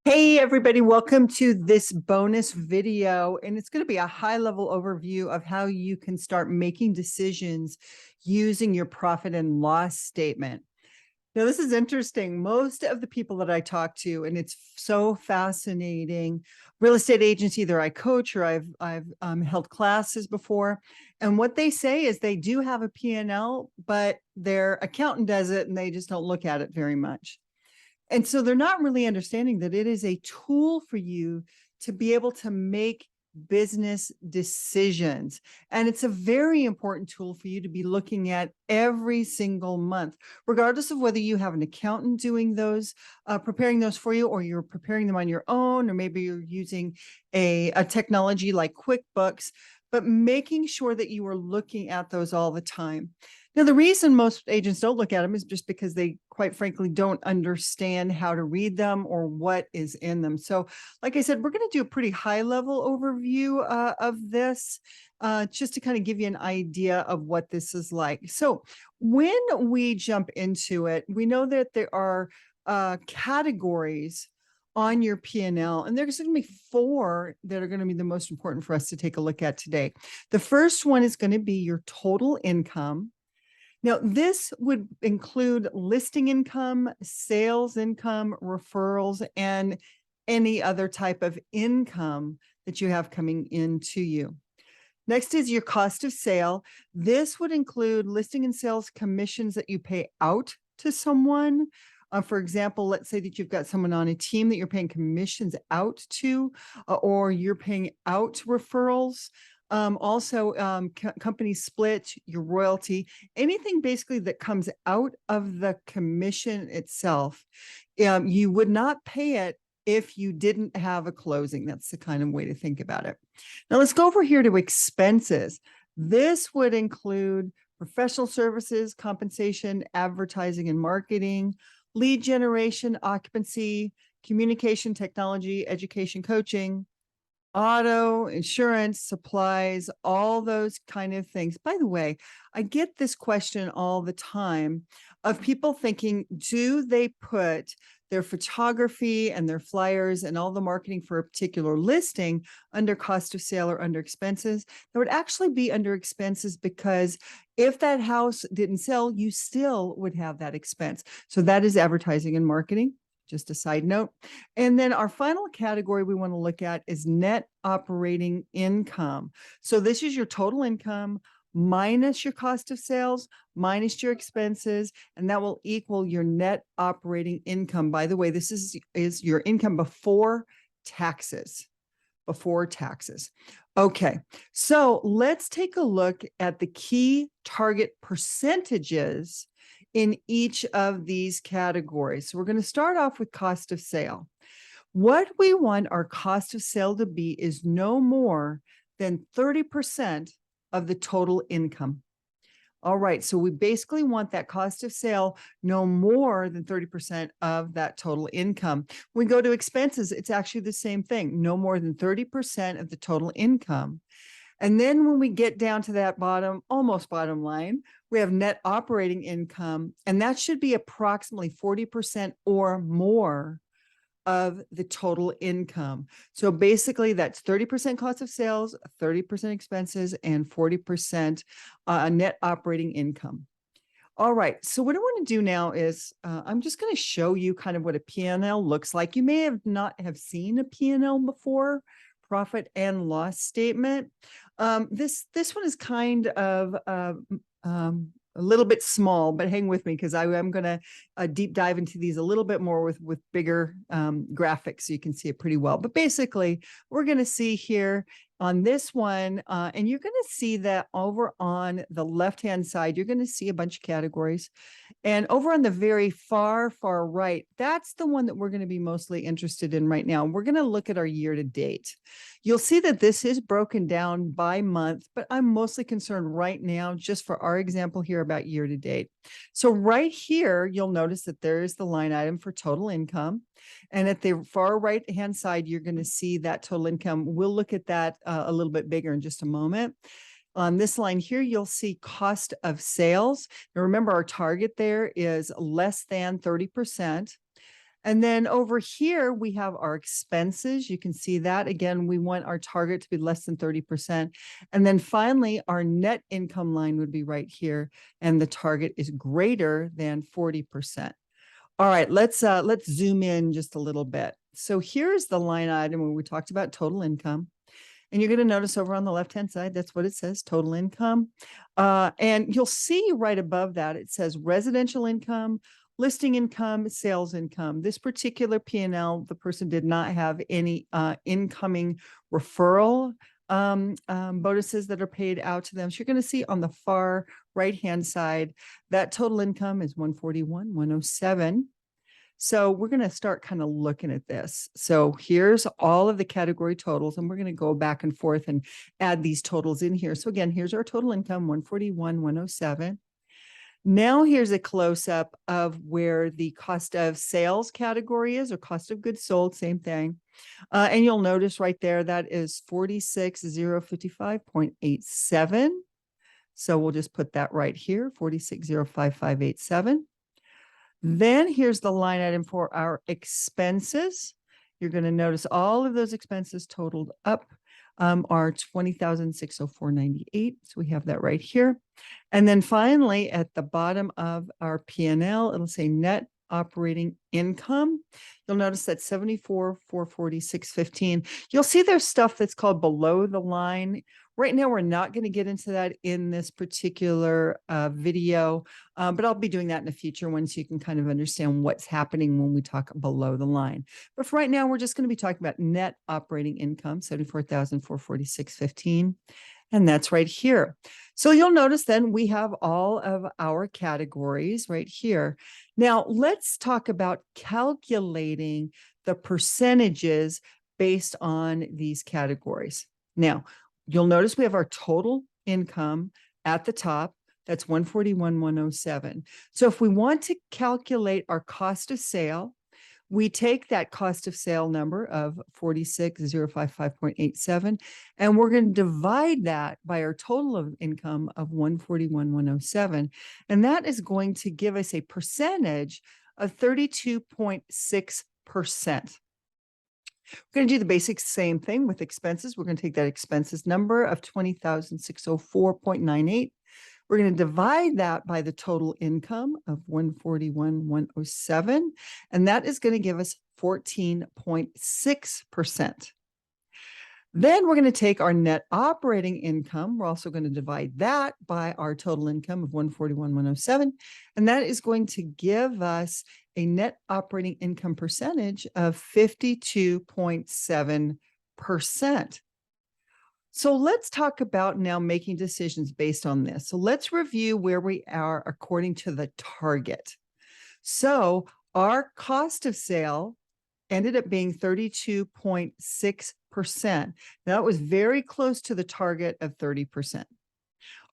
Hey everybody, welcome to this bonus video, and it's going to be a high-level overview of how you can start making decisions using your profit and loss statement. Now, this is interesting. Most of the people that I talk to, and it's so fascinating, real estate agents, either I coach or I've held classes before, and what they say is they do have a P&L, but their accountant does it, and they just don't look at it very much. And so they're not really understanding that it is a tool for you to be able to make business decisions. And it's a very important tool for you to be looking at every single month, regardless of whether you have an accountant doing those, preparing those for you, or you're preparing them on your own, or maybe you're using a technology like QuickBooks, but making sure that you are looking at those all the time. Now, the reason most agents don't look at them is just because they, quite frankly, don't understand how to read them or what is in them. So, like I said, we're going to do a pretty high-level overview of this, just to kind of give you an idea of what this is like. So, when we jump into it, we know that there are categories on your P&L, and there's going to be four that are going to be the most important for us to take a look at today. The first one is going to be your total income. Now, this would include listing income, sales income, referrals, and any other type of income that you have coming into you. Next is your cost of sale. This would include listing and sales commissions that you pay out to someone. For example, let's say that you've got someone on a team that you're paying commissions out to, or you're paying out referrals. Company split, your royalty, anything basically that comes out of the commission itself. You would not pay it if you didn't have a closing. That's the kind of way to think about it. Now let's go over here to expenses. This would include professional services, compensation, advertising and marketing, lead generation, occupancy, communication, technology, education, coaching, auto, insurance, supplies, all those kind of things. By the way, I get this question all the time of people thinking, do they put their photography and their flyers and all the marketing for a particular listing under cost of sale or under expenses? That would actually be under expenses, because if that house didn't sell, you still would have that expense. So that is advertising and marketing. Just a side note. And then our final category we want to look at is net operating income. So this is your total income minus your cost of sales, minus your expenses, and that will equal your net operating income. By the way, this is your income before taxes. Before taxes. Okay, so let's take a look at the key target percentages in each of these categories. So we're going to start off with cost of sale. What we want our cost of sale to be is no more than 30% of the total income. All right, so we basically want that cost of sale no more than 30% of that total income. When we go to expenses, it's actually the same thing, no more than 30% of the total income. And then when we get down to that bottom, almost bottom line, we have net operating income, and that should be approximately 40% or more of the total income. So basically that's 30% cost of sales, 30% expenses, and 40% net operating income. All right, so what I want to do now is I'm just going to show you kind of what a P&L looks like. You may have not have seen a P&L before, profit and loss statement. This one is kind of a little bit small, but hang with me because I am going to deep dive into these a little bit more with bigger graphics so you can see it pretty well. But basically, we're going to see here on this one, and you're going to see that over on the left-hand side, you're going to see a bunch of categories. And over on the very far right, that's the one that we're going to be mostly interested in right now. We're going to look at our year-to-date. You'll see that this is broken down by month, but I'm mostly concerned right now, just for our example here, about year-to-date. So right here, you'll notice that there is the line item for total income. And at the far right-hand side, you're going to see that total income. We'll look at that a little bit bigger in just a moment. On this line here, you'll see cost of sales. Now remember, our target there is less than 30%. And then over here, we have our expenses. You can see that. Again, we want our target to be less than 30%. And then finally, our net income line would be right here. And the target is greater than 40%. All right, let's zoom in just a little bit. So here's the line item where we talked about total income. And you're going to notice over on the left-hand side, that's what it says, total income. And you'll see right above that, it says residential income, listing income, sales income. This particular P&L, the person did not have any incoming referral bonuses that are paid out to them. So you're going to see on the far right-hand side, that total income is 141,107. So we're going to start kind of looking at this. So here's all of the category totals, and we're going to go back and forth and add these totals in here. So again, here's our total income, 141,107. Now here's a close-up of where the cost of sales category is, or cost of goods sold, same thing. And you'll notice right there, that is 46,055.87. So we'll just put that right here, 46,055.87. Then here's the line item for our expenses. You're going to notice all of those expenses totaled up are 20,604.98. So we have that right here. And then finally, at the bottom of our P&L, it'll say net operating income. You'll notice that 74,446.15. You'll see there's stuff that's called below the line. Right now, we're not going to get into that in this particular video, but I'll be doing that in the future one so you can kind of understand what's happening when we talk below the line. But for right now, we're just going to be talking about net operating income, 74,446.15. And that's right here. So you'll notice then we have all of our categories right here. Now, let's talk about calculating the percentages based on these categories. Now, you'll notice we have our total income at the top. That's 141,107. So if we want to calculate our cost of sale, we take that cost of sale number of 46,055.87, and we're going to divide that by our total of income of 141,107. And that is going to give us a percentage of 32.6%. We're going to do the basic same thing with expenses. We're going to take that expenses number of 20,604.98. We're going to divide that by the total income of 141,107, and that is going to give us 14.6%. Then we're going to take our net operating income. We're also going to divide that by our total income of 141,107, and that is going to give us a net operating income percentage of 52.7%. So let's talk about now making decisions based on this. So let's review where we are according to the target. So our cost of sale ended up being 32.6%. That was very close to the target of 30%.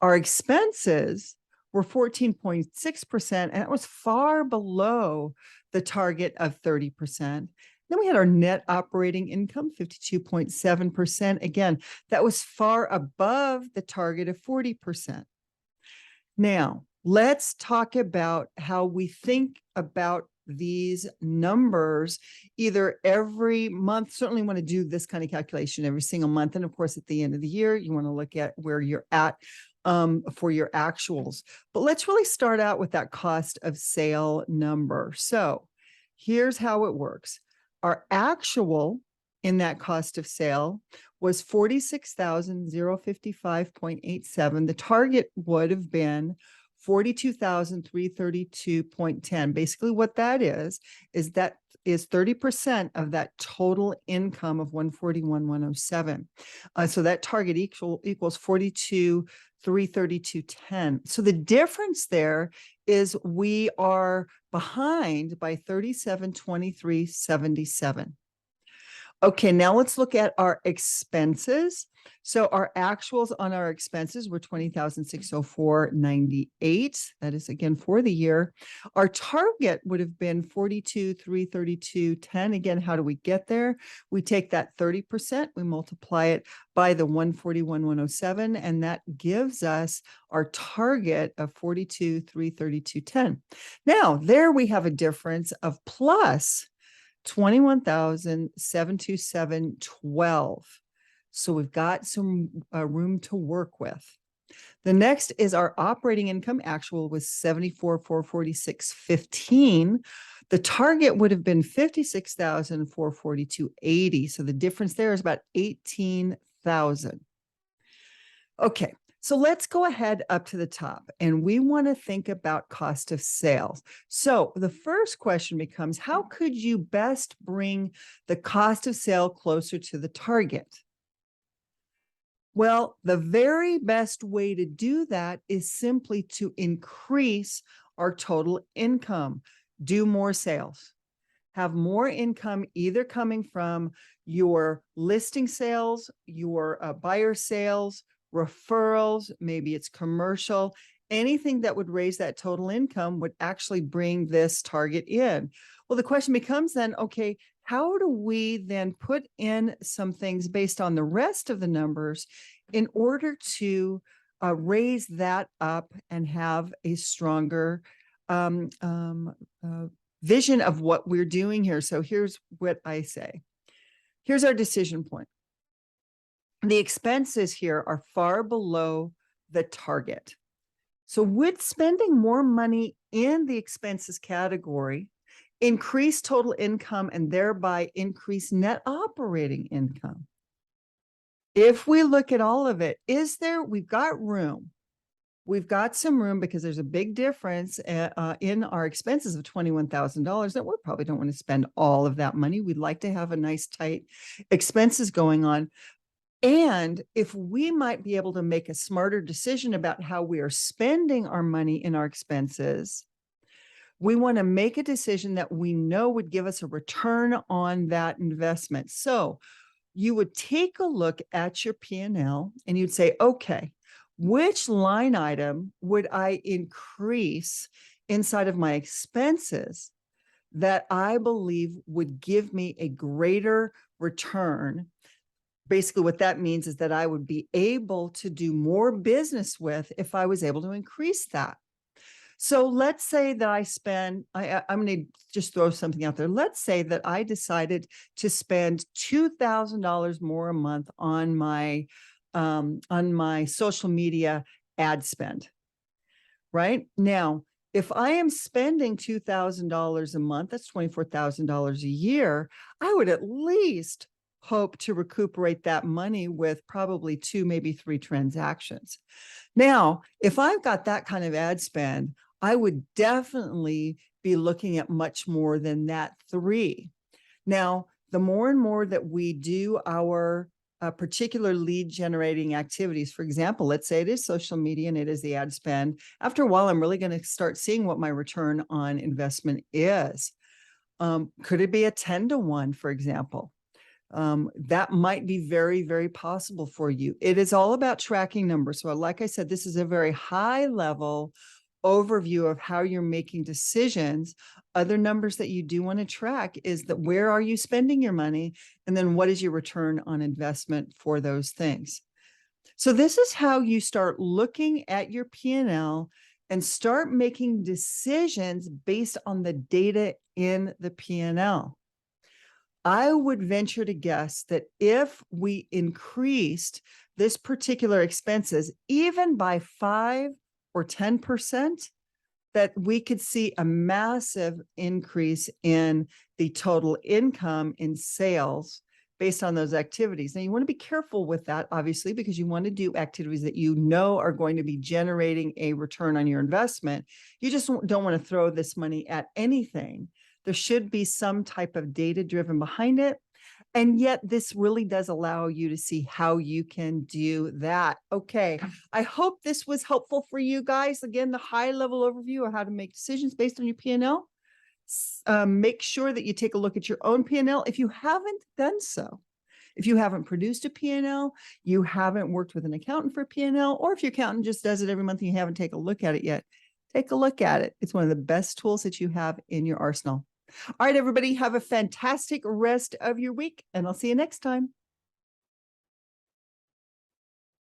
Our expenses were 14.6%, and it was far below the target of 30%. Then we had our net operating income, 52.7%. Again, that was far above the target of 40%. Now, let's talk about how we think about these numbers either every month. Certainly want to do this kind of calculation every single month. And of course, at the end of the year, you want to look at where you're at for your actuals. But let's really start out with that cost of sale number. So here's how it works. Our actual in that cost of sale was 46,055.87. The target would have been 42,332.10. Basically what that is that is 30% of that total income of 141,107. So that target equals 42,332.10. So the difference there is we are behind by 37,23.77. Okay, now let's look at our expenses. So our actuals on our expenses were 20,604.98. That is again for the year. Our target would have been 42,332.10. Again, how do we get there? We take that 30%, we multiply it by the 141,107, and that gives us our target of 42,332.10. Now, there we have a difference of plus $21,727.12. So we've got some room to work with. The next is our operating income. Actual was 74,446.15. The target would have been 56,442.80. So the difference there is about 18,000. Okay, so let's go ahead up to the top, and we want to think about cost of sales. So the first question becomes, how could you best bring the cost of sale closer to the target? Well, the very best way to do that is simply to increase our total income, do more sales, have more income either coming from your listing sales, your buyer sales, referrals, maybe it's commercial, anything that would raise that total income would actually bring this target in. Well, the question becomes then, okay, how do we then put in some things based on the rest of the numbers in order to raise that up and have a stronger vision of what we're doing here? So here's what I say. Here's our decision point. The expenses here are far below the target. So would spending more money in the expenses category increase total income and thereby increase net operating income? If we look at all of it, we've got room. We've got some room because there's a big difference in our expenses of $21,000 that we probably don't want to spend all of that money. We'd like to have a nice tight expenses going on. And if we might be able to make a smarter decision about how we are spending our money in our expenses, we want to make a decision that we know would give us a return on that investment. So you would take a look at your P&L and you'd say, okay, which line item would I increase inside of my expenses that I believe would give me a greater return? Basically, what that means is that I would be able to do more business with if I was able to increase that. So let's say that I'm going to just throw something out there. Let's say that I decided to spend $2,000 more a month on my social media ad spend. Right now, if I am spending $2,000 a month, that's $24,000 a year. I would at least hope to recuperate that money with probably 2, maybe 3 transactions. Now, if I've got that kind of ad spend, I would definitely be looking at much more than that 3. Now, the more and more that we do our particular lead generating activities, for example, let's say it is social media and it is the ad spend. After a while, I'm really going to start seeing what my return on investment is. Could it be a 10-to-1, for example? That might be very, very possible for you. It is all about tracking numbers. So like I said, this is a very high level overview of how you're making decisions. Other numbers that you do want to track is that where are you spending your money? And then what is your return on investment for those things? So this is how you start looking at your P&L and start making decisions based on the data in the P&L. I would venture to guess that if we increased this particular expenses, even by 5 or 10%, that we could see a massive increase in the total income in sales based on those activities. Now, you want to be careful with that, obviously, because you want to do activities that you know are going to be generating a return on your investment. You just don't want to throw this money at anything. There should be some type of data driven behind it. And yet this really does allow you to see how you can do that. Okay, I hope this was helpful for you guys. Again, the high level overview of how to make decisions based on your P&L. Make sure that you take a look at your own P&L. If you haven't done so, if you haven't produced a P&L, you haven't worked with an accountant for P&L, or if your accountant just does it every month and you haven't taken a look at it yet, take a look at it. It's one of the best tools that you have in your arsenal. All right, everybody, have a fantastic rest of your week, and I'll see you next time.